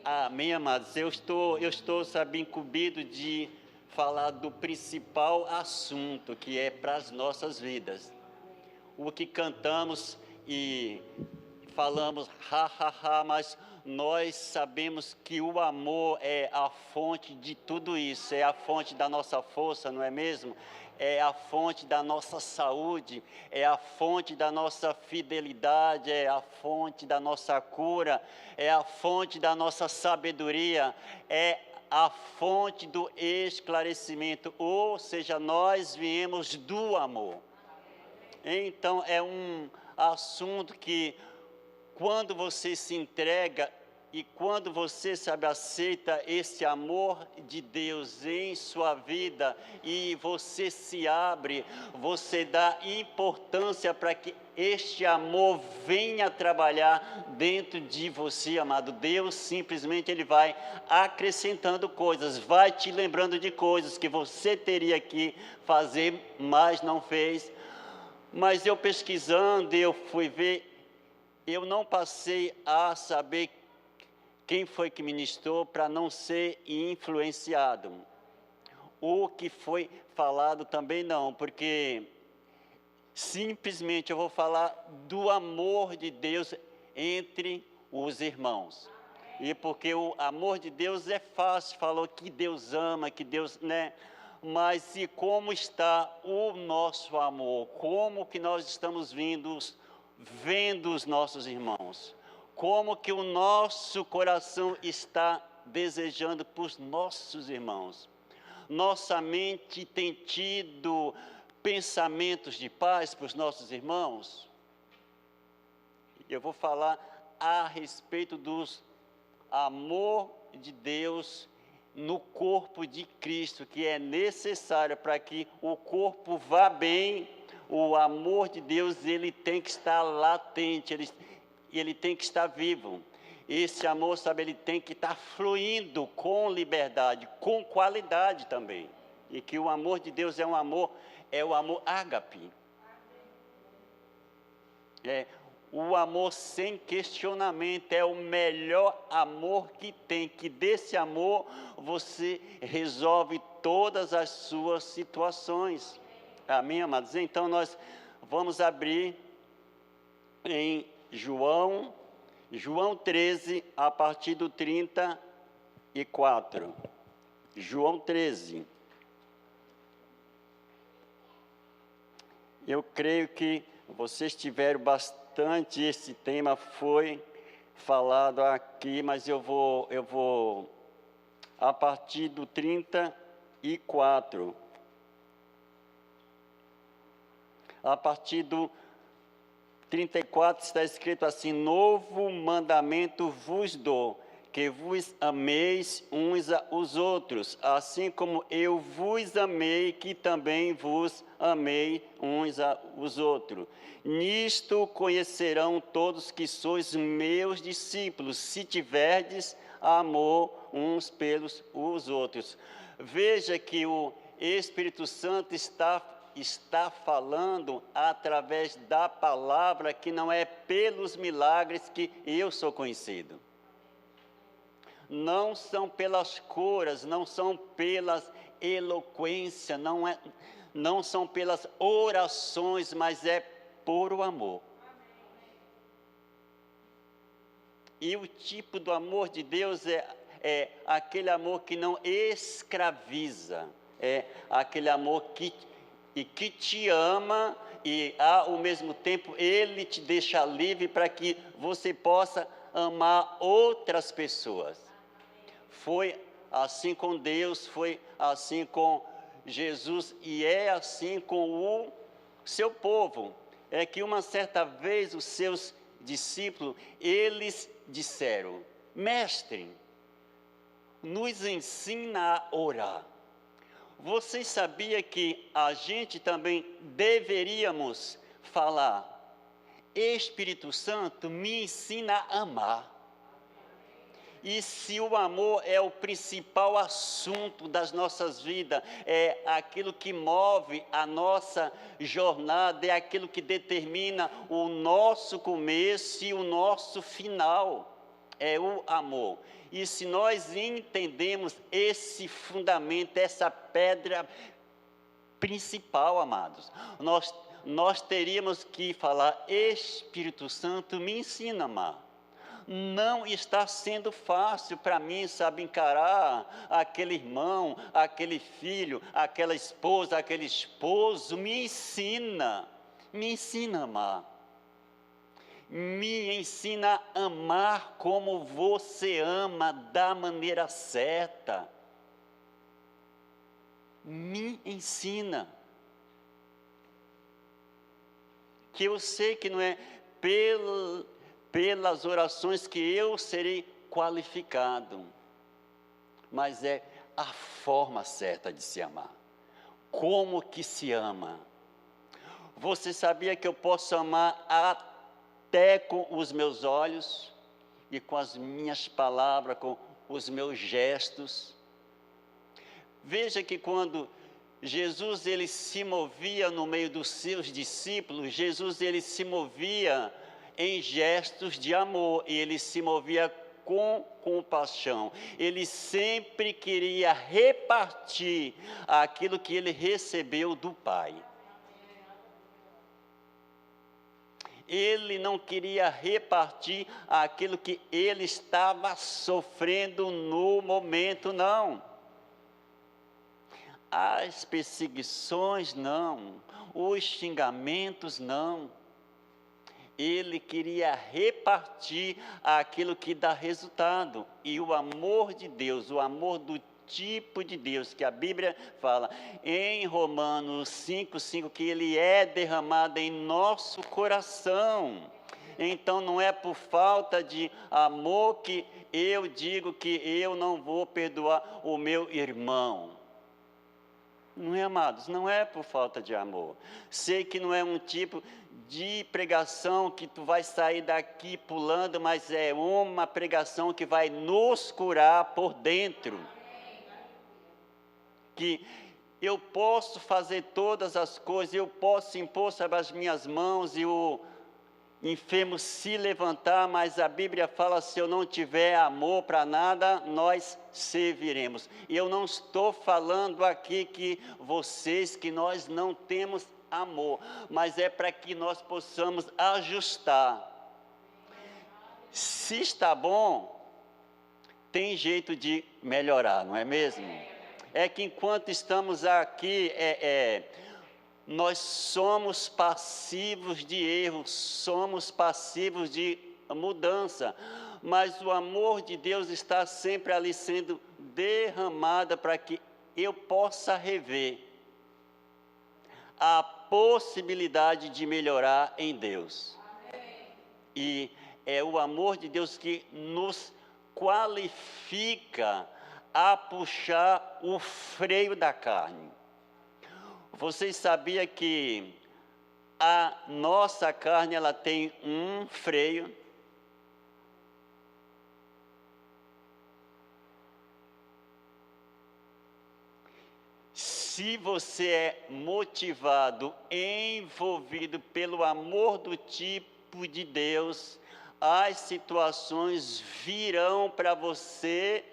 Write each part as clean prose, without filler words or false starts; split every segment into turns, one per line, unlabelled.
Amém, amados. Eu estou, sabe, incumbido de falar do principal assunto que é para as nossas vidas. O que cantamos e falamos, ha, ha, ha, mas nós sabemos que o amor é a fonte de tudo isso, é a fonte da nossa força, não é mesmo? É a fonte da nossa saúde, é a fonte da nossa fidelidade, é a fonte da nossa cura, é a fonte da nossa sabedoria, é a fonte do esclarecimento, ou seja, nós viemos do amor. Então, é um assunto que, quando você se entrega e quando você, sabe, aceita esse amor de Deus em sua vida e você se abre, você dá importância para que este amor venha trabalhar dentro de você, amado. Deus simplesmente ele vai acrescentando coisas, vai te lembrando de coisas que você teria que fazer, mas não fez. Mas eu pesquisando, eu fui ver, eu não passei a saber quem foi que ministrou para não ser influenciado. O que foi falado também não, porque simplesmente eu vou falar do amor de Deus entre os irmãos. E porque o amor de Deus é fácil, falou que Deus ama, que Deus, né? Mas e como está o nosso amor? Como que nós estamos vendo os nossos irmãos? Como que o nosso coração está desejando para os nossos irmãos? Nossa mente tem tido pensamentos de paz para os nossos irmãos? Eu vou falar a respeito dos amor de Deus no corpo de Cristo, que é necessário para que o corpo vá bem. O amor de Deus, ele tem que estar latente, ele tem que estar vivo. Esse amor, sabe, ele tem que estar fluindo com liberdade, com qualidade também. E que o amor de Deus é o amor ágape. O amor sem questionamento é o melhor amor que tem, que desse amor você resolve todas as suas situações. Amém, amados? Então, nós vamos abrir em João 13, a partir do 34. João 13. Eu creio que vocês tiveram bastante, esse tema foi falado aqui, mas eu vou a partir do 34. A partir do 34 está escrito assim: novo mandamento vos dou, que vos ameis uns aos outros, assim como eu vos amei, que também vos amei uns aos outros. Nisto conhecerão todos que sois meus discípulos, se tiverdes amor uns pelos os outros. Veja que o Espírito Santo está falando através da palavra, que não é pelos milagres que eu sou conhecido. Não são pelas curas, não são pelas eloquência, não são pelas orações, mas é por o amor. E o tipo do amor de Deus é aquele amor que não escraviza, é aquele amor que te ama e, ao mesmo tempo, ele te deixa livre para que você possa amar outras pessoas. Foi assim com Deus, foi assim com Jesus e é assim com o seu povo. É que uma certa vez os seus discípulos, eles disseram: mestre, nos ensina a orar. Você sabia que a gente também deveríamos falar: Espírito Santo, me ensina a amar. E se o amor é o principal assunto das nossas vidas, é aquilo que move a nossa jornada, é aquilo que determina o nosso começo e o nosso final. é o amor. E se nós entendemos esse fundamento, essa pedra principal, amados, nós teríamos que falar: Espírito Santo, me ensina a amar. Não está sendo fácil para mim, sabe, encarar aquele irmão, aquele filho, aquela esposa, aquele esposo. Me ensina a amar. Me ensina a amar como você ama, da maneira certa. Me ensina. Que eu sei que não é pelas orações que eu serei qualificado, mas é a forma certa de se amar. Como que se ama? Você sabia que eu posso amar até com os meus olhos e com as minhas palavras, com os meus gestos? Veja que quando Jesus ele se movia no meio dos seus discípulos, Jesus ele se movia em gestos de amor, e ele se movia com compaixão. Ele sempre queria repartir aquilo que ele recebeu do Pai. Ele não queria repartir aquilo que ele estava sofrendo no momento, não. As perseguições, não. Os xingamentos, não. Ele queria repartir aquilo que dá resultado. E o amor de Deus, o amor do tipo de Deus, que a Bíblia fala em Romanos 5:5, que ele é derramado em nosso coração. Então não é por falta de amor que eu digo que eu não vou perdoar o meu irmão. Não é, amados? Não é por falta de amor. Sei que não é um tipo de pregação que tu vai sair daqui pulando, mas é uma pregação que vai nos curar por dentro. Que eu posso fazer todas as coisas, eu posso impor sobre as minhas mãos e o enfermo se levantar, mas a Bíblia fala: se eu não tiver amor para nada, nós serviremos. E eu não estou falando aqui que nós não temos amor, mas é para que nós possamos ajustar. Se está bom, tem jeito de melhorar, não é mesmo? É que enquanto estamos aqui, nós somos passivos de erro, somos passivos de mudança, mas o amor de Deus está sempre ali sendo derramado para que eu possa rever a possibilidade de melhorar em Deus. E é o amor de Deus que nos qualifica a puxar o freio da carne. Vocês sabiam que a nossa carne ela tem um freio? Se você é motivado, envolvido pelo amor do tipo de Deus, as situações virão para você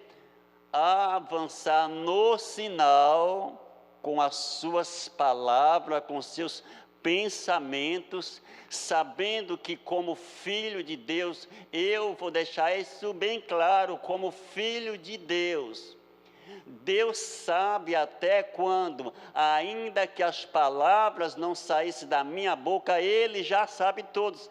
avançar no sinal, com as suas palavras, com seus pensamentos, sabendo que como filho de Deus, eu vou deixar isso bem claro, como filho de Deus, Deus sabe até quando, ainda que as palavras não saíssem da minha boca, Ele já sabe todos.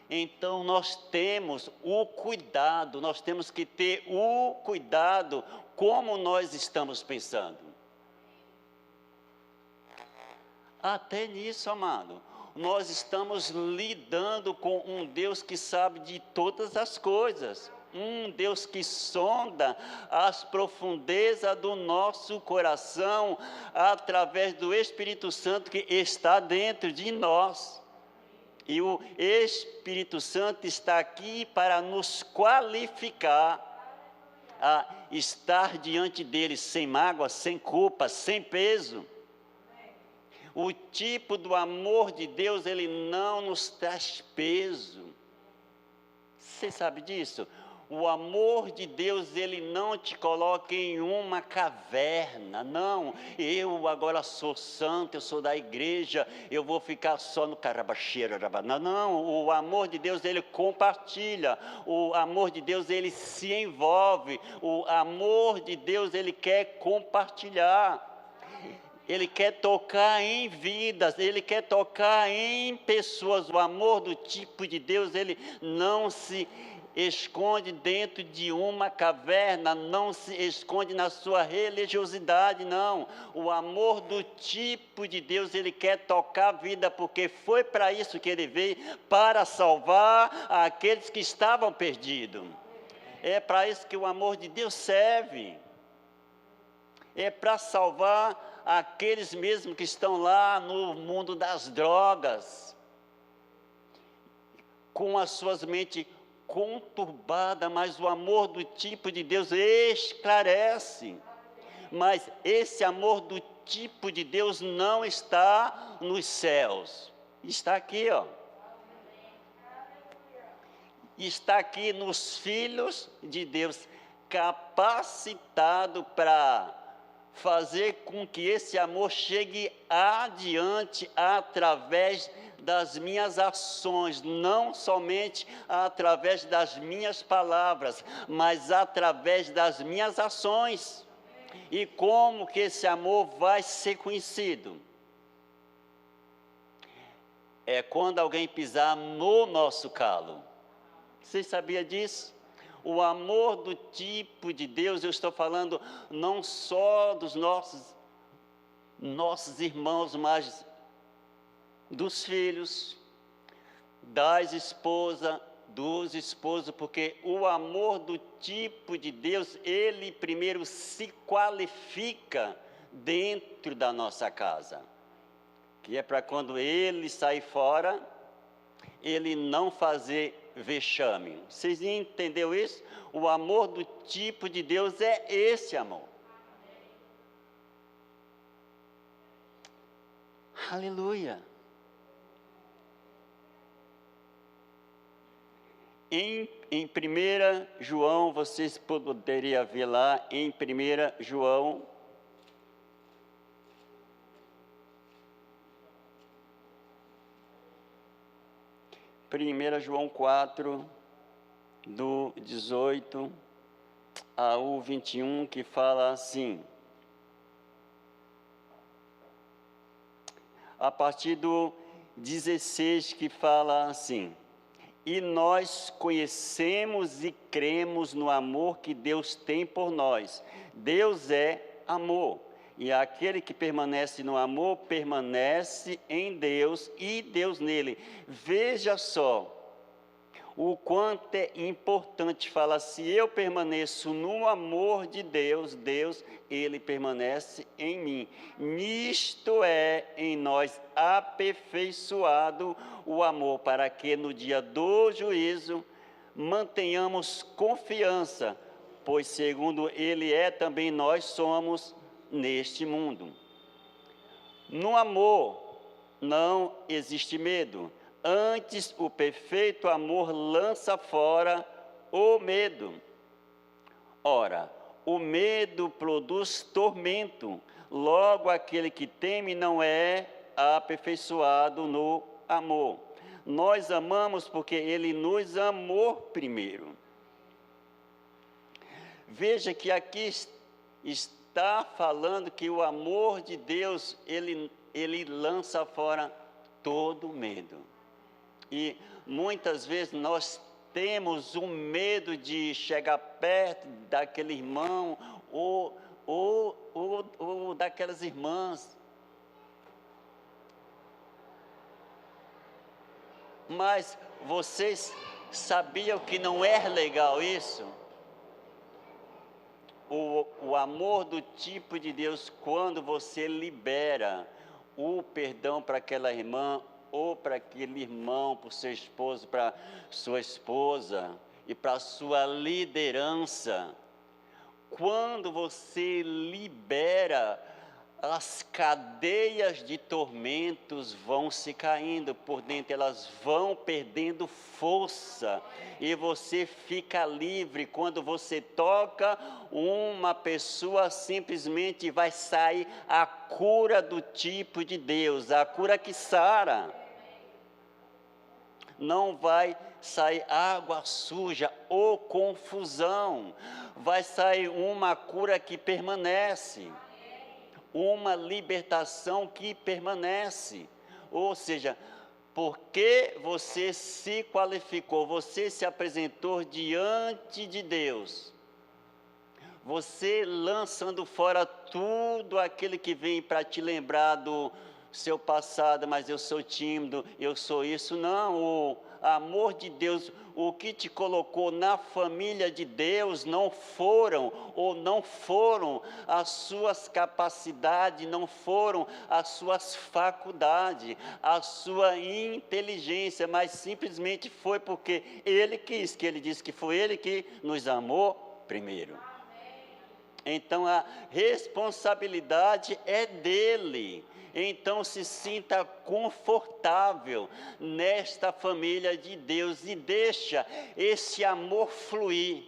Então nós temos o cuidado, nós temos que ter o cuidado como nós estamos pensando. Até nisso, amado, nós estamos lidando com um Deus que sabe de todas as coisas. Um Deus que sonda as profundezas do nosso coração através do Espírito Santo que está dentro de nós. E o Espírito Santo está aqui para nos qualificar a estar diante dele sem mágoa, sem culpa, sem peso. O tipo do amor de Deus, ele não nos traz peso. Você sabe disso? O amor de Deus, ele não te coloca em uma caverna, não. Eu agora sou santo, eu sou da igreja, eu vou ficar só no carabacheira. Não, o amor de Deus, ele compartilha. O amor de Deus, ele se envolve. O amor de Deus, ele quer compartilhar. Ele quer tocar em vidas, Ele quer tocar em pessoas. O amor do tipo de Deus, ele não se esconde dentro de uma caverna, não se esconde na sua religiosidade, não. O amor do tipo de Deus, ele quer tocar a vida, porque foi para isso que ele veio, para salvar aqueles que estavam perdidos. É para isso que o amor de Deus serve. É para salvar aqueles mesmos que estão lá no mundo das drogas, com as suas mentes conturbadas, mas o amor do tipo de Deus esclarece. Mas esse amor do tipo de Deus não está nos céus, está aqui, ó. Está aqui nos filhos de Deus, capacitado para fazer com que esse amor chegue adiante através das minhas ações, não somente através das minhas palavras, mas através das minhas ações. E como que esse amor vai ser conhecido? É quando alguém pisar no nosso calo. Você sabia disso? O amor do tipo de Deus, eu estou falando não só dos nossos irmãos, mas dos filhos, das esposas, dos esposos, porque o amor do tipo de Deus, ele primeiro se qualifica dentro da nossa casa, que é para quando ele sair fora, ele não fazer vexame. Vocês entenderam isso? O amor do tipo de Deus é esse amor. Aleluia. Em 1 João, vocês poderiam ver lá, em 1 João, João 4, do 18 ao 21, que fala assim, a partir do 16, que fala assim, e nós conhecemos e cremos no amor que Deus tem por nós. Deus é amor, e aquele que permanece no amor, permanece em Deus e Deus nele. Veja só, o quanto é importante falar, se eu permaneço no amor de Deus, ele permanece em mim. Nisto é em nós aperfeiçoado o amor, para que no dia do juízo mantenhamos confiança, pois segundo ele é, também nós somos neste mundo. No amor não existe medo. Antes, o perfeito amor lança fora o medo. Ora, o medo produz tormento. Logo, aquele que teme não é aperfeiçoado no amor. Nós amamos porque ele nos amou primeiro. Veja que aqui está falando que o amor de Deus, ele lança fora todo medo. E muitas vezes nós temos um medo de chegar perto daquele irmão ou daquelas irmãs. Mas vocês sabiam que não é legal isso? O amor do tipo de Deus, quando você libera o perdão para aquela irmã, ou para aquele irmão, para o seu esposo, para sua esposa e para a sua liderança. Quando você libera as cadeias de tormentos vão se caindo por dentro, elas vão perdendo força, e você fica livre. Quando você toca uma pessoa, simplesmente vai sair a cura do tipo de Deus, a cura que sara. Não vai sair água suja ou confusão, vai sair uma cura que permanece, uma libertação que permanece. Ou seja, porque você se qualificou, você se apresentou diante de Deus, você lançando fora tudo aquilo que vem para te lembrar do seu passado, mas eu sou tímido, eu sou isso. Não, o amor de Deus, o que te colocou na família de Deus, não foram as suas capacidades, não foram as suas faculdades, a sua inteligência, mas simplesmente foi porque Ele quis, que Ele disse que foi Ele que nos amou primeiro. Então a responsabilidade é dele. Então se sinta confortável nesta família de Deus e deixa esse amor fluir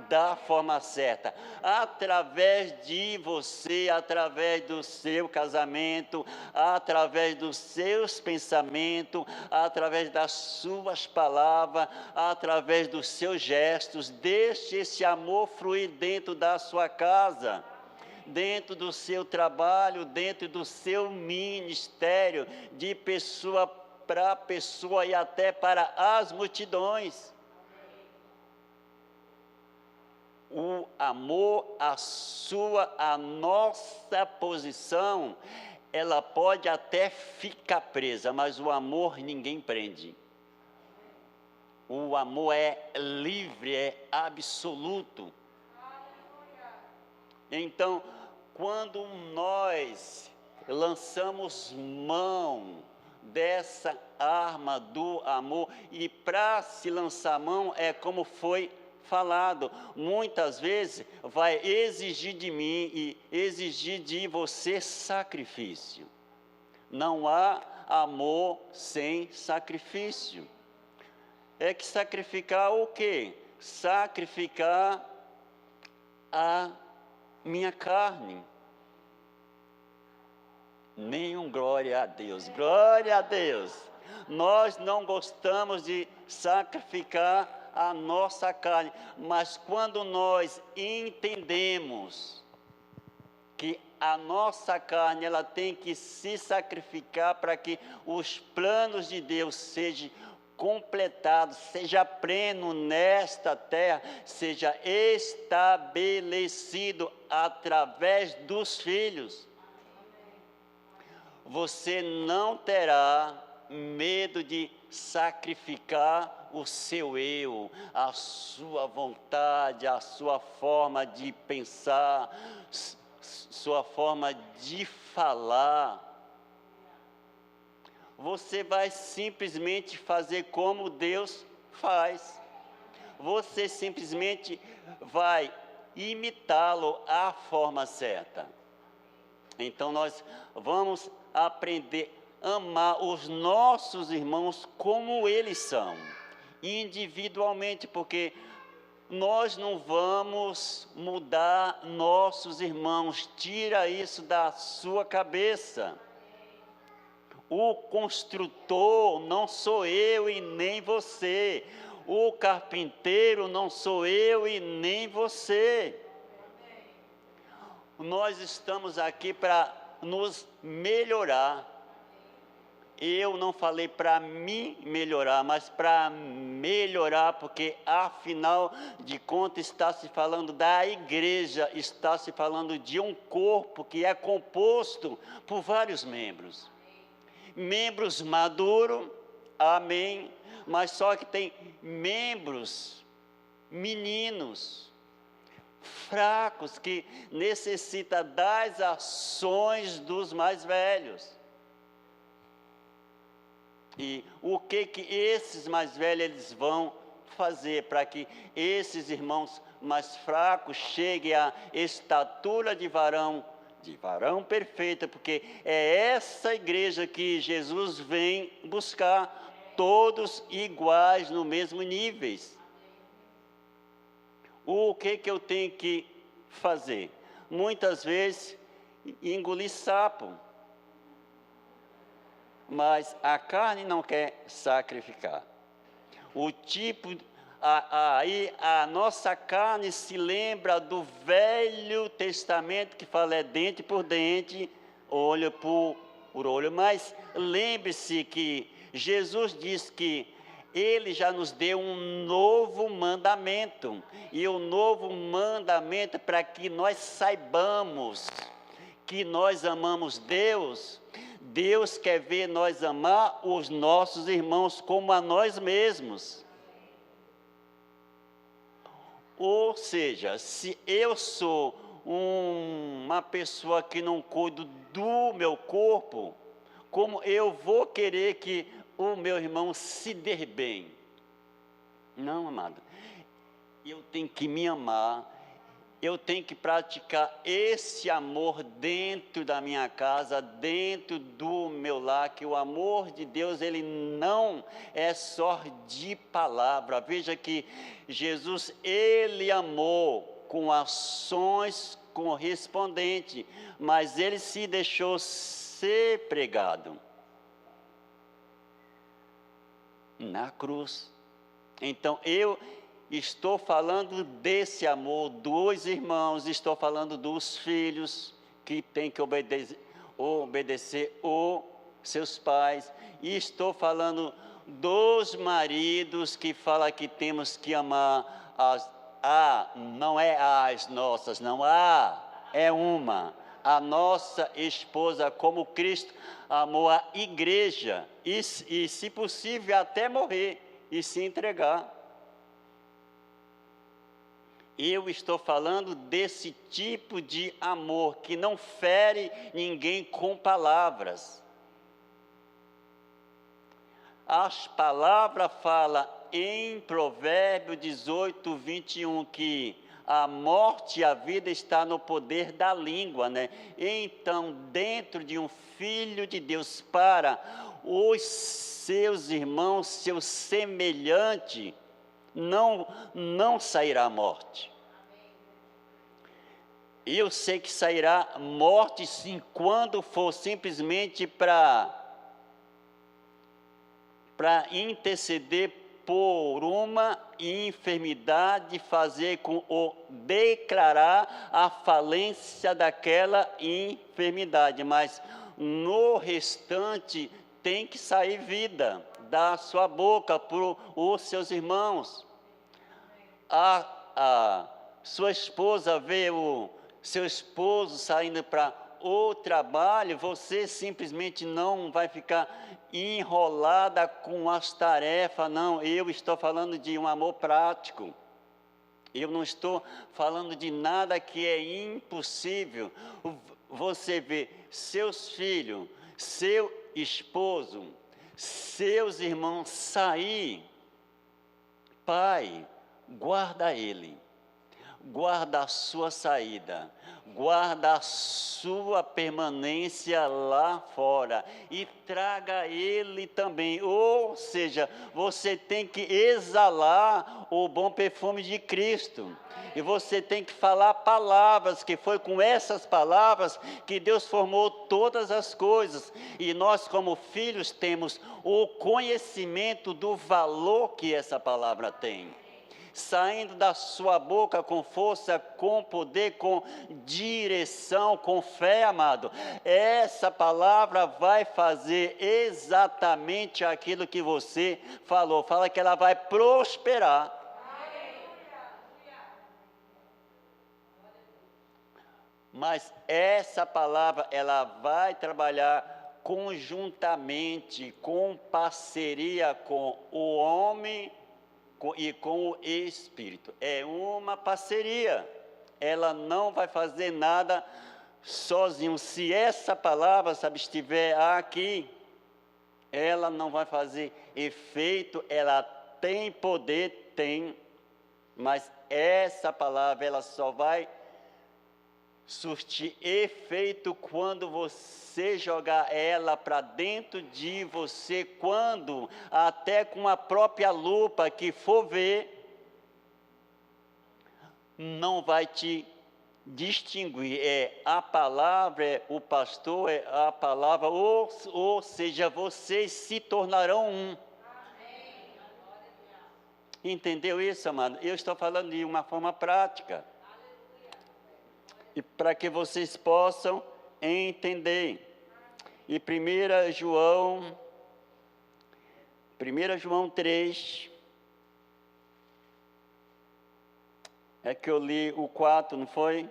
da forma certa, através de você, através do seu casamento, através dos seus pensamentos, através das suas palavras, através dos seus gestos. Deixe esse amor fluir dentro da sua casa, dentro do seu trabalho, dentro do seu ministério, de pessoa para pessoa e até para as multidões. O amor, a nossa posição, ela pode até ficar presa, mas o amor ninguém prende. O amor é livre, é absoluto. Então, quando nós lançamos mão dessa arma do amor, e para se lançar mão é como foi falado, muitas vezes vai exigir de mim e exigir de você sacrifício. Não há amor sem sacrifício. É que sacrificar o quê? Sacrificar a minha carne. Nenhum glória a Deus, glória a Deus. Nós não gostamos de sacrificar a nossa carne, mas quando nós entendemos que a nossa carne ela tem que se sacrificar para que os planos de Deus sejam completados, seja pleno nesta terra, seja estabelecido através dos filhos. Você não terá medo de sacrificar o seu eu, a sua vontade, a sua forma de pensar, sua forma de falar. Você vai simplesmente fazer como Deus faz. Você simplesmente vai imitá-lo à forma certa. Então nós vamos aprender a amar os nossos irmãos como eles são, individualmente, porque nós não vamos mudar nossos irmãos. Tira isso da sua cabeça. O construtor não sou eu e nem você. O carpinteiro não sou eu e nem você. Nós estamos aqui para nos melhorar. Eu não falei para mim melhorar, mas para melhorar, porque afinal de contas está se falando da igreja, está se falando de um corpo que é composto por vários membros. Membros maduros, amém, mas só que tem membros meninos, fracos, que necessitam das ações dos mais velhos. E o que esses mais velhos eles vão fazer para que esses irmãos mais fracos cheguem à estatura de varão de varão perfeito, porque é essa igreja que Jesus vem buscar, todos iguais no mesmo nível. O que eu tenho que fazer? Muitas vezes engolir sapo, mas a carne não quer sacrificar. Aí a nossa carne se lembra do Velho Testamento que fala é dente por dente, olho por olho, mas lembre-se que Jesus diz que Ele já nos deu um novo mandamento, e o novo mandamento é para que nós saibamos que nós amamos Deus. Deus quer ver nós amar os nossos irmãos como a nós mesmos. Ou seja, se eu sou uma pessoa que não cuido do meu corpo, como eu vou querer que o meu irmão se dê bem? Não, amado. Eu tenho que me amar. Eu tenho que praticar esse amor dentro da minha casa, dentro do meu lar, que o amor de Deus, ele não é só de palavra. Veja que Jesus, ele amou com ações correspondentes, mas ele se deixou ser pregado na cruz. Então, estou falando desse amor dos irmãos, estou falando dos filhos que têm que obedecer os seus pais, e estou falando dos maridos que falam que temos que amar não é as nossas, não, é uma, a nossa esposa, como Cristo amou a igreja, e se possível até morrer e se entregar. Eu estou falando desse tipo de amor que não fere ninguém com palavras. As palavras falam em Provérbios 18, 21, que a morte e a vida está no poder da língua, né? Então, dentro de um filho de Deus, para os seus irmãos, seu semelhante, não sairá a morte. Eu sei que sairá morte sim, quando for simplesmente para interceder por uma enfermidade, declarar a falência daquela enfermidade, mas no restante tem que sair vida da sua boca para os seus irmãos. A sua esposa vê o seu esposo saindo para o trabalho, você simplesmente não vai ficar enrolada com as tarefas, não. Eu estou falando de um amor prático. Eu não estou falando de nada que é impossível. Você vê seus filhos, seu esposo, seus irmãos sair, pai, guarda ele, guarda a sua saída, guarda a sua permanência lá fora e traga ele também. Ou seja, você tem que exalar o bom perfume de Cristo. E você tem que falar palavras, que foi com essas palavras que Deus formou todas as coisas. E nós, como filhos, temos o conhecimento do valor que essa palavra tem. Saindo da sua boca com força, com poder, com direção, com fé, amado. Essa palavra vai fazer exatamente aquilo que você falou. Fala que ela vai prosperar. Mas essa palavra, ela vai trabalhar conjuntamente, com parceria com o homem e com o Espírito. É uma parceria. Ela não vai fazer nada sozinho. Se essa palavra, estiver aqui, ela não vai fazer efeito. Ela tem poder, tem, mas essa palavra, ela só vai surtir efeito quando você jogar ela para dentro de você, quando até com a própria lupa que for ver, não vai te distinguir. É a palavra, é o pastor, é a palavra, ou seja, vocês se tornarão um. Entendeu isso, amado? Eu estou falando de uma forma prática. E para que vocês possam entender. E 1 João 3, é que eu li o 4, não foi?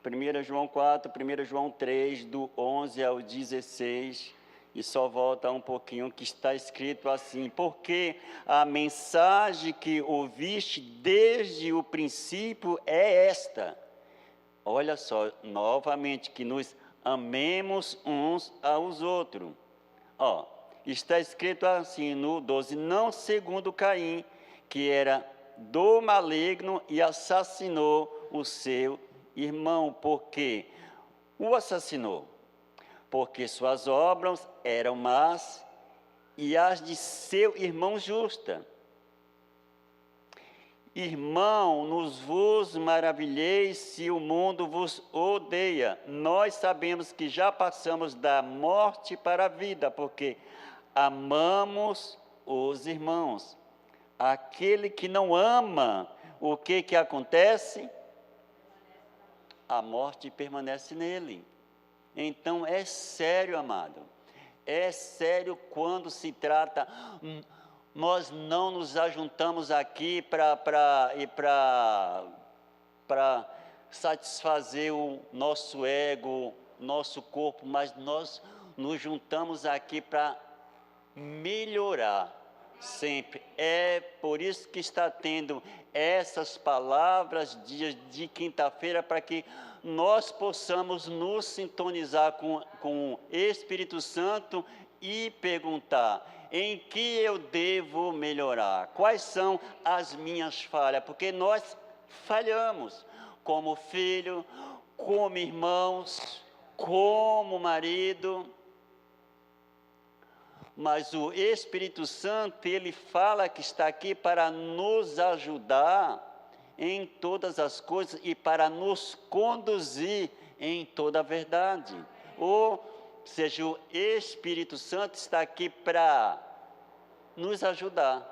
1 João 4, 1 João 3, do 11 ao 16, e só volta um pouquinho, que está escrito assim: porque a mensagem que ouviste desde o princípio é esta. Olha só, novamente, que nos amemos uns aos outros. Ó, está escrito assim no 12: não segundo Caim, que era do maligno e assassinou o seu irmão. Porque o assassinou? Porque suas obras eram más e as de seu irmão justas. Irmão, nos vos maravilheis se o mundo vos odeia. Nós sabemos que já passamos da morte para a vida, porque amamos os irmãos. Aquele que não ama, o que acontece? A morte permanece nele. Então é sério, amado. É sério quando se trata. Nós não nos ajuntamos aqui para satisfazer o nosso ego, nosso corpo, mas nós nos juntamos aqui para melhorar sempre. É por isso que está tendo essas palavras dias de quinta-feira, para que nós possamos nos sintonizar com o Espírito Santo e perguntar: em que eu devo melhorar? Quais são as minhas falhas? Porque nós falhamos como filho, como irmãos, como marido. Mas o Espírito Santo, ele fala que está aqui para nos ajudar em todas as coisas e para nos conduzir em toda a verdade. Ou seja, o Espírito Santo está aqui para nos ajudar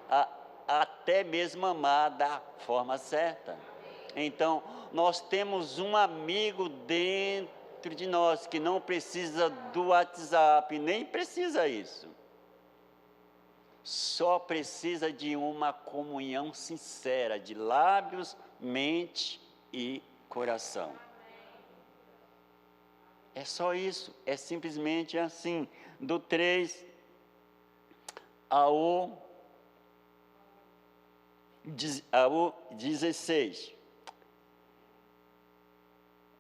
a até mesmo amar da forma certa. Então, nós temos um amigo dentro de nós que não precisa do WhatsApp, nem precisa isso. Só precisa de uma comunhão sincera de lábios, mente e coração. É só isso, é simplesmente assim. Do 3 ao 16.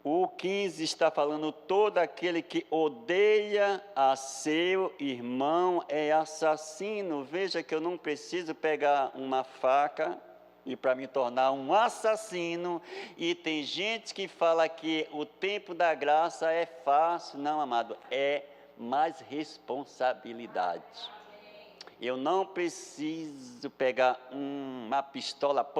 O 15 está falando: todo aquele que odeia a seu irmão é assassino. Veja que eu não preciso pegar uma faca e para me tornar um assassino. E tem gente que fala que o tempo da graça é fácil. Não, amado, é mais responsabilidade. Eu não preciso pegar uma pistola,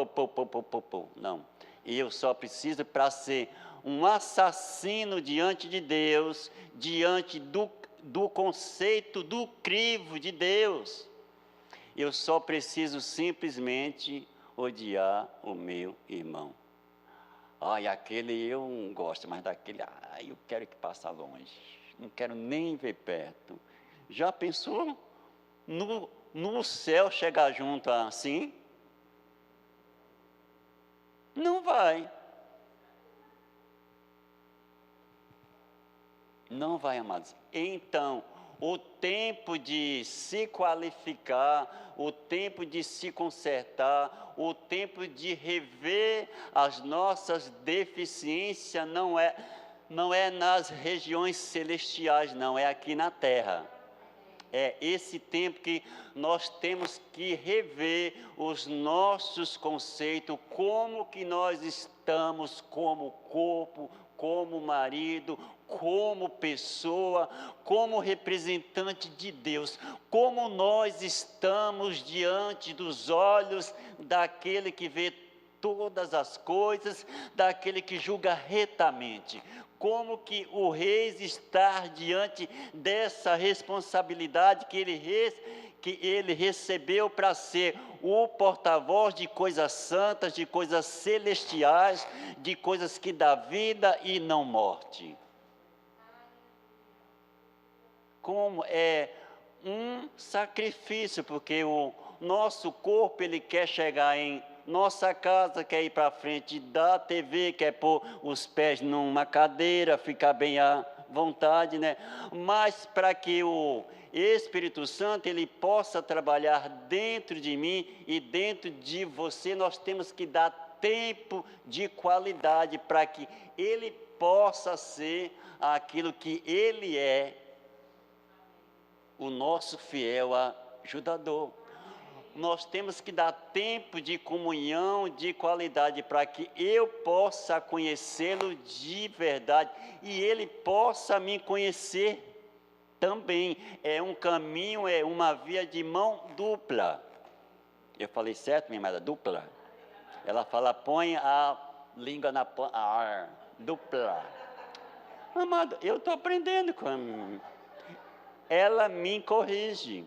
não. Eu só preciso, para ser um assassino diante de Deus, diante do conceito do crivo de Deus, eu só preciso simplesmente odiar o meu irmão. Ai, aquele eu não gosto, mas daquele, eu quero que passe longe, não quero nem ver perto. Já pensou no céu chegar junto assim? Não vai. Não vai, amados. Então, o tempo de se qualificar, o tempo de se consertar, o tempo de rever as nossas deficiências não é nas regiões celestiais, não, é aqui na terra. É esse tempo que nós temos que rever os nossos conceitos, como que nós estamos estamos como corpo, como marido, como pessoa, como representante de Deus, como nós estamos diante dos olhos daquele que vê todas as coisas, daquele que julga retamente. Como que o rei está diante dessa responsabilidade que ele recebeu para ser o porta-voz de coisas santas, de coisas celestiais, de coisas que dá vida e não morte. Como é um sacrifício, porque o nosso corpo, ele quer chegar em nossa casa, quer ir para frente da TV, quer pôr os pés numa cadeira, ficar bem à vontade, né? Mas para que o Espírito Santo, ele possa trabalhar dentro de mim e dentro de você, nós temos que dar tempo de qualidade para que ele possa ser aquilo que ele é, o nosso fiel ajudador. Nós temos que dar tempo de comunhão, de qualidade, para que eu possa conhecê-lo de verdade e ele possa me conhecer também. É um caminho, é uma via de mão dupla. Eu falei certo, minha amada? Dupla. Ela fala, põe a língua na dupla. Amado, eu estou aprendendo com ela me corrige.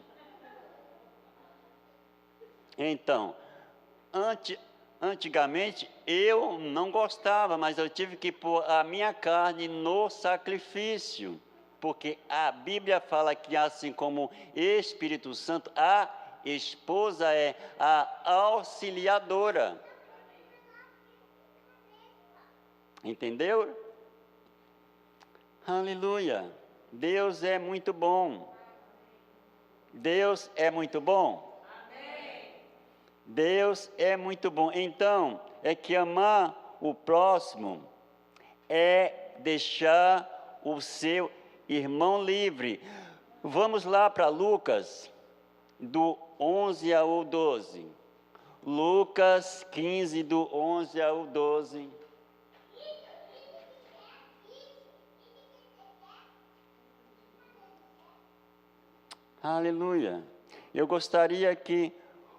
Então, antigamente eu não gostava, mas eu tive que pôr a minha carne no sacrifício, porque a Bíblia fala que assim como Espírito Santo, a esposa é a auxiliadora. Entendeu? Aleluia! Deus é muito bom. Deus é muito bom. Deus é muito bom. Então, é que amar o próximo é deixar o seu irmão livre. Vamos lá para Lucas, do 11 ao 12. Lucas 15, do 11 ao 12. Aleluia. Eu gostaria que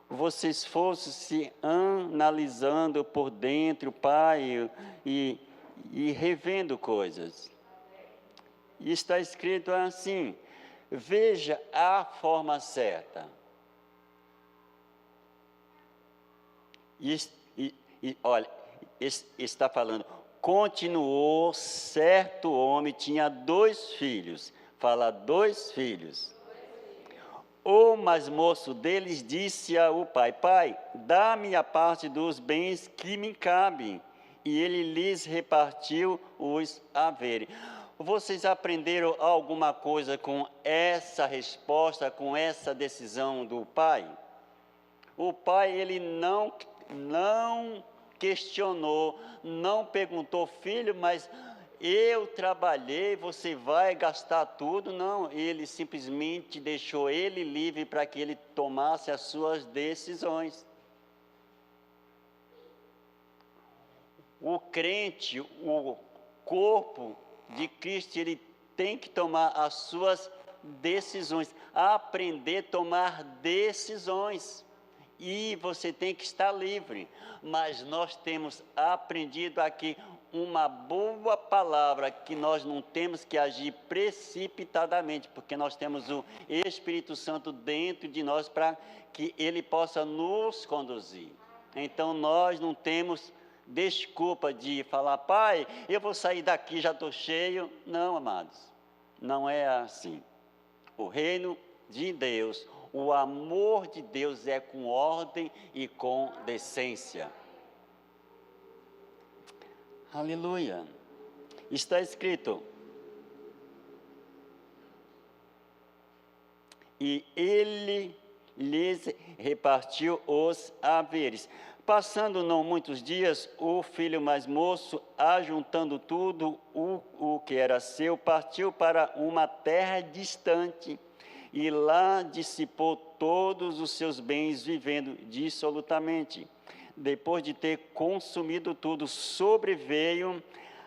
vocês fossem se analisando por dentro, Pai, e revendo coisas. E está escrito assim: veja a forma certa. Olha, está falando, continuou, certo homem tinha 2 filhos. Fala, 2 filhos. O mais moço deles disse ao pai, pai, dá-me a parte dos bens que me cabem. E ele lhes repartiu os haveres. Vocês aprenderam alguma coisa com essa resposta, com essa decisão do pai? O pai, ele não questionou, não perguntou, filho, mas eu trabalhei, você vai gastar tudo? Não, ele simplesmente deixou ele livre para que ele tomasse as suas decisões. O crente, o corpo de Cristo, ele tem que tomar as suas decisões, aprender a tomar decisões. E você tem que estar livre. Mas nós temos aprendido aqui uma boa palavra, que nós não temos que agir precipitadamente, porque nós temos o Espírito Santo dentro de nós para que ele possa nos conduzir. Então nós não temos desculpa de falar, pai, eu vou sair daqui, já estou cheio. Não, amados, não é assim. O reino de Deus, o amor de Deus é com ordem e com decência. Aleluia. Está escrito, e ele lhes repartiu os haveres. Passando não muitos dias, o filho mais moço, ajuntando tudo o que era seu, partiu para uma terra distante, e lá dissipou todos os seus bens, vivendo dissolutamente. depois de ter consumido tudo, sobreveio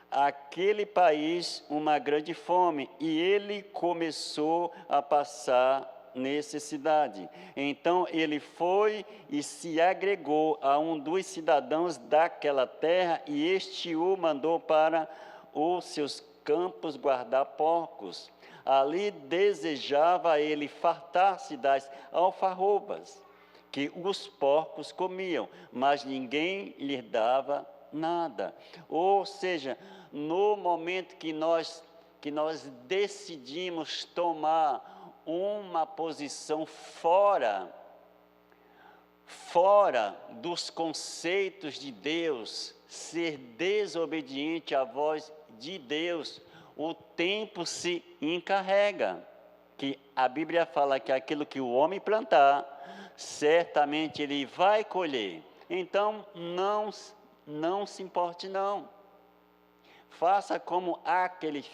àquele país uma grande fome, e ele começou a passar necessidade. Então ele foi e se agregou a um dos cidadãos daquela terra, e este o mandou para os seus campos guardar porcos. Ali desejava ele fartar-se das alfarrobas que os porcos comiam, mas ninguém lhe dava nada. Ou seja, no momento que nós decidimos tomar uma posição fora dos conceitos de Deus, ser desobediente à voz de Deus, o tempo se encarrega, que a Bíblia fala que aquilo que o homem plantar, certamente ele vai colher. Então, não se importe não. Faça como aquele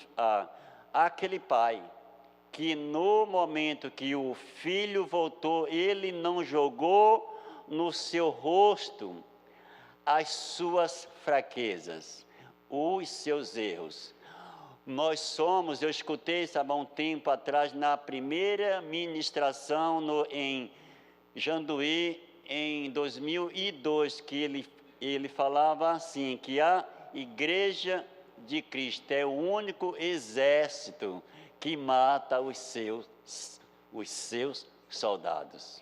pai, que no momento que o filho voltou, ele não jogou no seu rosto as suas fraquezas, os seus erros. Eu escutei isso há um tempo atrás, na primeira ministração em Janduí, em 2002, que ele falava assim, que a Igreja de Cristo é o único exército que mata os seus soldados.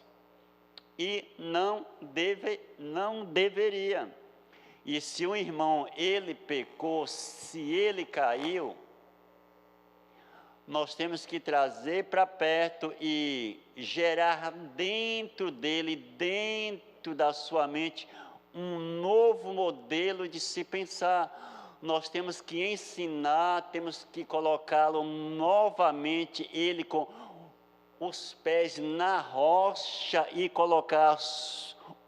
E não deveria. E se um irmão, ele pecou, se ele caiu, nós temos que trazer para perto e gerar dentro dele, dentro da sua mente, um novo modelo de se pensar. Nós temos que ensinar, temos que colocá-lo novamente, ele com os pés na rocha, e colocar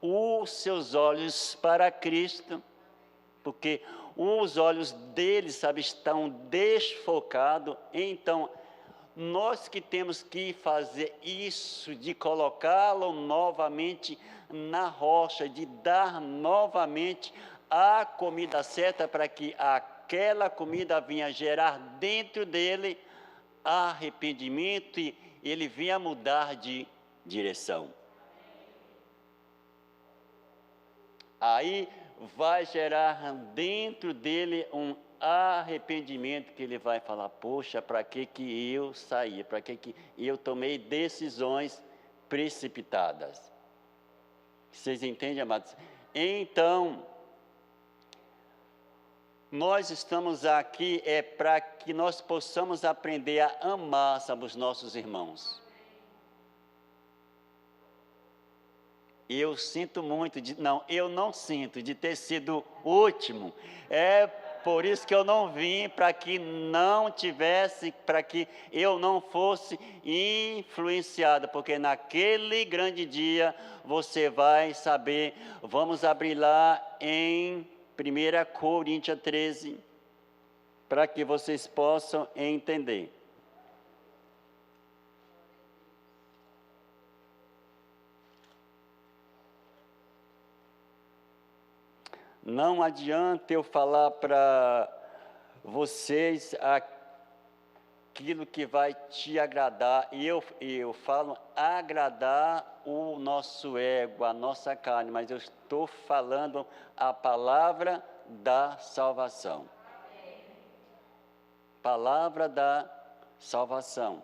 os seus olhos para Cristo, porque os olhos dele, estão desfocados. Então, nós que temos que fazer isso, de colocá-lo novamente na rocha, de dar novamente a comida certa, para que aquela comida venha gerar dentro dele arrependimento e ele venha mudar de direção. Aí vai gerar dentro dele um arrependimento, que ele vai falar: poxa, para que eu saí? Para que eu tomei decisões precipitadas? Vocês entendem, amados? Então, nós estamos aqui para que nós possamos aprender a amar, os nossos irmãos. Eu sinto muito eu não sinto de ter sido o último. É por isso que eu não vim, para que eu não fosse influenciado, porque naquele grande dia você vai saber. Vamos abrir lá em 1 Coríntios 13, para que vocês possam entender. Não adianta eu falar para vocês aquilo que vai te agradar, e eu falo agradar o nosso ego, a nossa carne, mas eu estou falando a palavra da salvação. Palavra da salvação.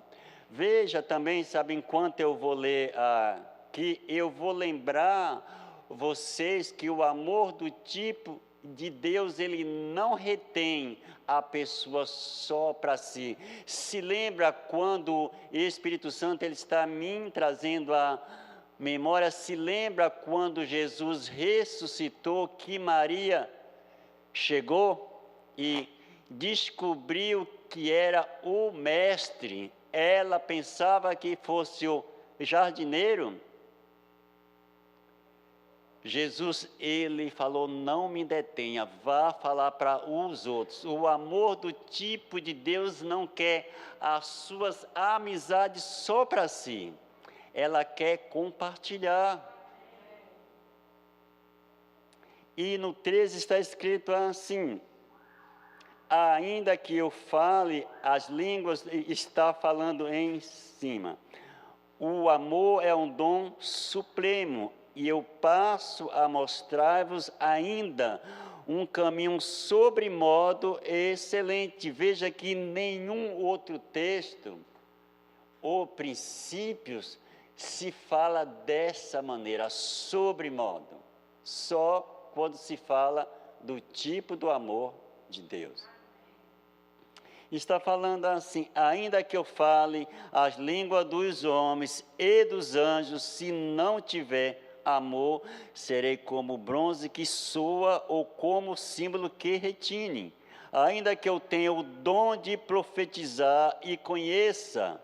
Veja também, enquanto eu vou ler aqui, eu vou lembrar vocês que o amor do tipo de Deus, ele não retém a pessoa só para si. Se lembra quando o Espírito Santo ele está me trazendo a memória, se lembra quando Jesus ressuscitou, que Maria chegou e descobriu que era o mestre. Ela pensava que fosse o jardineiro. Jesus, ele falou: não me detenha, vá falar para os outros. O amor do tipo de Deus não quer as suas amizades só para si. Ela quer compartilhar. E no 13 está escrito assim: ainda que eu fale as línguas, está falando em cima. O amor é um dom supremo, e eu passo a mostrar-vos ainda um caminho sobremodo excelente. Veja que nenhum outro texto ou princípios se fala dessa maneira, sobremodo. Só quando se fala do tipo do amor de Deus. Está falando assim: ainda que eu fale as línguas dos homens e dos anjos, se não tiver amor, serei como bronze que soa ou como símbolo que retine. Ainda que eu tenha o dom de profetizar e conheça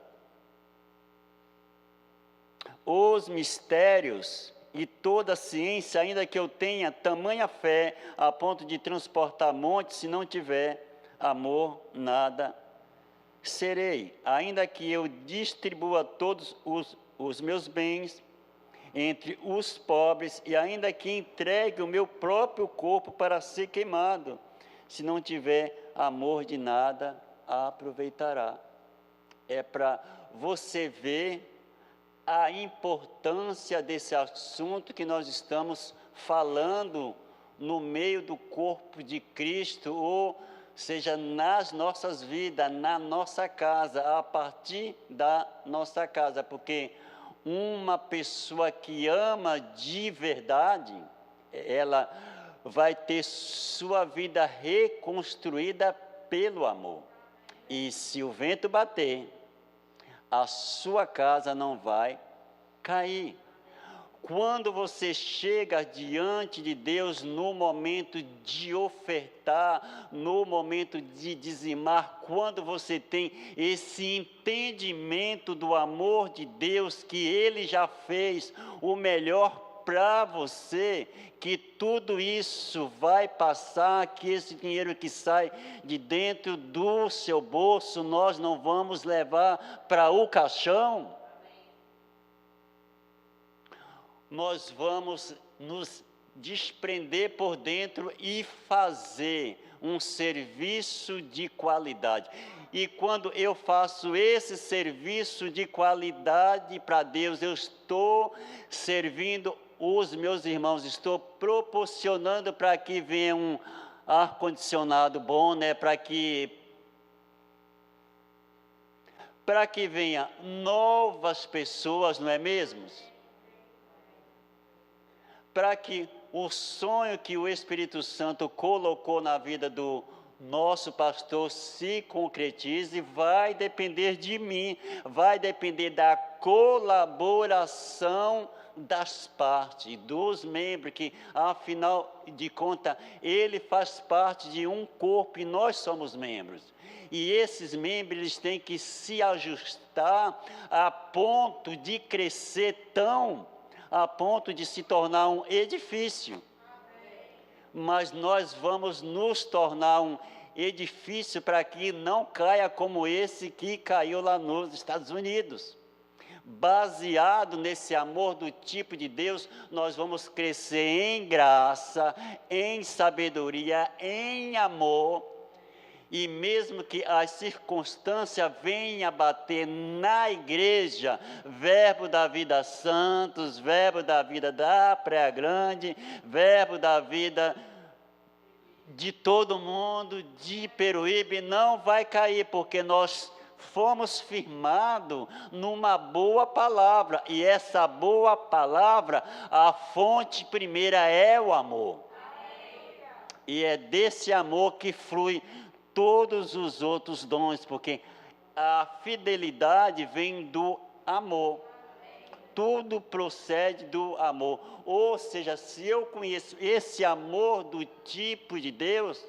os mistérios e toda a ciência, ainda que eu tenha tamanha fé a ponto de transportar montes, se não tiver amor, nada serei. Ainda que eu distribua todos os meus bens entre os pobres, e ainda que entregue o meu próprio corpo para ser queimado, se não tiver amor, de nada aproveitará. É para você ver a importância desse assunto que nós estamos falando no meio do corpo de Cristo, ou seja, nas nossas vidas, na nossa casa, a partir da nossa casa, porque uma pessoa que ama de verdade, ela vai ter sua vida reconstruída pelo amor. E se o vento bater, a sua casa não vai cair. Quando você chega diante de Deus no momento de ofertar, no momento de dizimar, quando você tem esse entendimento do amor de Deus, que Ele já fez o melhor para você, que tudo isso vai passar, que esse dinheiro que sai de dentro do seu bolso, nós não vamos levar para o caixão. Nós vamos nos desprender por dentro e fazer um serviço de qualidade. E quando eu faço esse serviço de qualidade para Deus, eu estou servindo os meus irmãos, estou proporcionando para que venha um ar-condicionado bom, né? Para que venha novas pessoas, não é mesmo? Para que o sonho que o Espírito Santo colocou na vida do nosso pastor se concretize, vai depender de mim, vai depender da colaboração das partes, dos membros, que afinal de contas, ele faz parte de um corpo e nós somos membros. E esses membros eles têm que se ajustar a ponto de crescer a ponto de se tornar um edifício. Mas nós vamos nos tornar um edifício para que não caia como esse que caiu lá nos Estados Unidos. Baseado nesse amor do tipo de Deus, nós vamos crescer em graça, em sabedoria, em amor. E mesmo que a circunstância venha bater na igreja, Verbo da Vida Santos, Verbo da Vida da Praia Grande, Verbo da Vida de todo mundo, de Peruíbe, não vai cair, porque nós fomos firmados numa boa palavra, e essa boa palavra, a fonte primeira é o amor. E é desse amor que flui todos os outros dons, porque a fidelidade vem do amor. Tudo procede do amor. Ou seja, se eu conheço esse amor do tipo de Deus,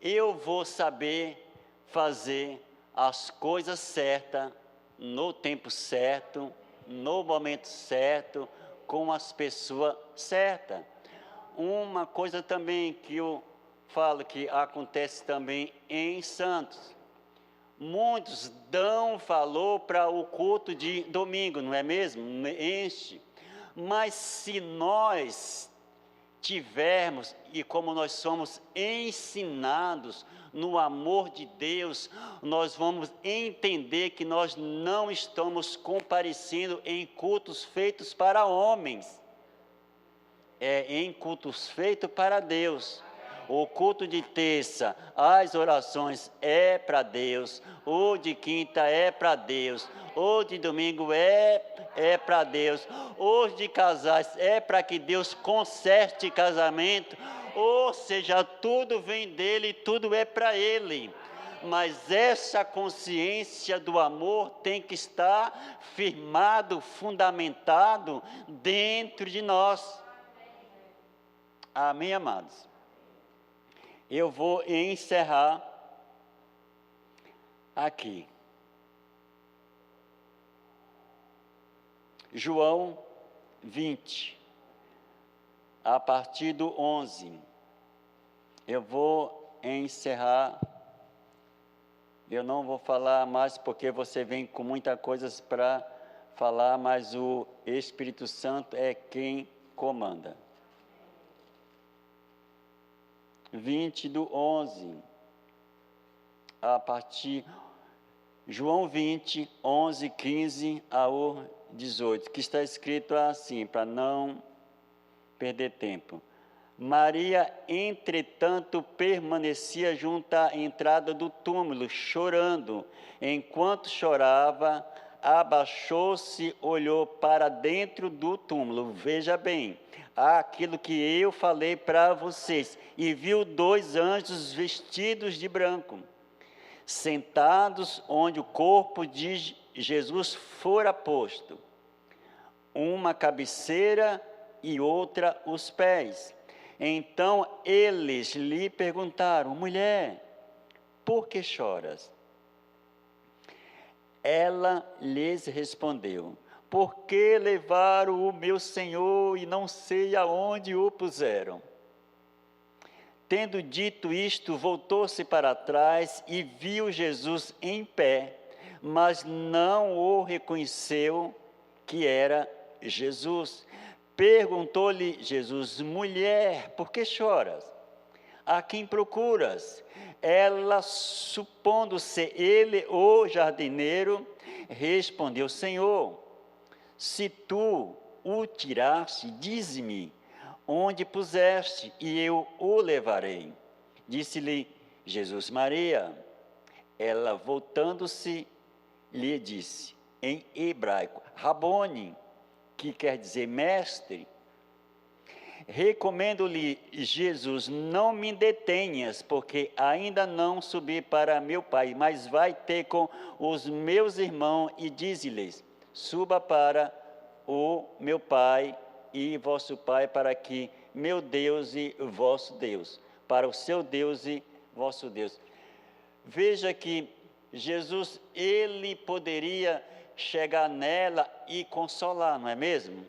eu vou saber fazer as coisas certas, no tempo certo, no momento certo, com as pessoas certas. Uma coisa também que eu falo que acontece também em Santos. Muitos dão valor para o culto de domingo, não é mesmo? Enche. Mas se nós tivermos e como nós somos ensinados no amor de Deus, nós vamos entender que nós não estamos comparecendo em cultos feitos para homens, em cultos feitos para Deus. O culto de terça, as orações é para Deus, o de quinta é para Deus, o de domingo é para Deus, os de casais é para que Deus conserte casamento, ou seja, tudo vem dele, tudo é para ele. Mas essa consciência do amor tem que estar firmado, fundamentado dentro de nós. Amém, amados? Eu vou encerrar aqui. João 20, a partir do 11. Eu vou encerrar. Eu não vou falar mais porque você vem com muitas coisas para falar, mas o Espírito Santo é quem comanda. 20 do 11, a partir, João 20, 11, 15 ao 18, que está escrito assim, para não perder tempo. Maria, entretanto, permanecia junto à entrada do túmulo, chorando. Enquanto chorava, abaixou-se, olhou para dentro do túmulo. Veja bem, aquilo que eu falei para vocês, e viu 2 anjos vestidos de branco, sentados onde o corpo de Jesus fora posto, uma cabeceira e outra os pés. Então eles lhe perguntaram: mulher, por que choras? Ela lhes respondeu: porque levaram o meu Senhor e não sei aonde o puseram. Tendo dito isto, voltou-se para trás e viu Jesus em pé, mas não o reconheceu que era Jesus. Perguntou-lhe Jesus: mulher, por que choras? A quem procuras? Ela, supondo-se ele o jardineiro, respondeu: Senhor, se tu o tiraste, dize-me onde puseste, e eu o levarei. Disse-lhe Jesus: Maria. Ela, voltando-se, lhe disse, em hebraico, Rabone, que quer dizer mestre. Recomendo-lhe Jesus: não me detenhas, porque ainda não subi para meu Pai, mas vai ter com os meus irmãos e dize-lhes: suba para o meu Pai e vosso Pai, para que meu Deus e vosso Deus, para o seu Deus e vosso Deus. Veja que Jesus, ele poderia chegar nela e consolar, não é mesmo?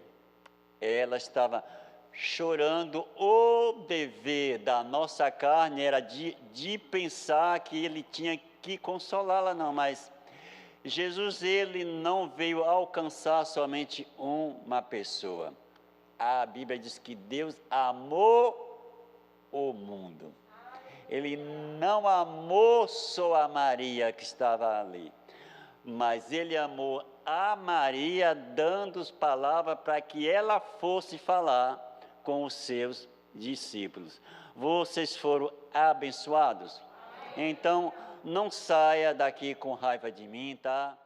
Ela estava chorando. O dever da nossa carne era de pensar que ele tinha que consolá-la, não, mas Jesus, ele não veio alcançar somente uma pessoa. A Bíblia diz que Deus amou o mundo. Ele não amou só a Maria que estava ali, mas ele amou a Maria, dando palavras para que ela fosse falar com os seus discípulos. Vocês foram abençoados? Então, não saia daqui com raiva de mim, tá?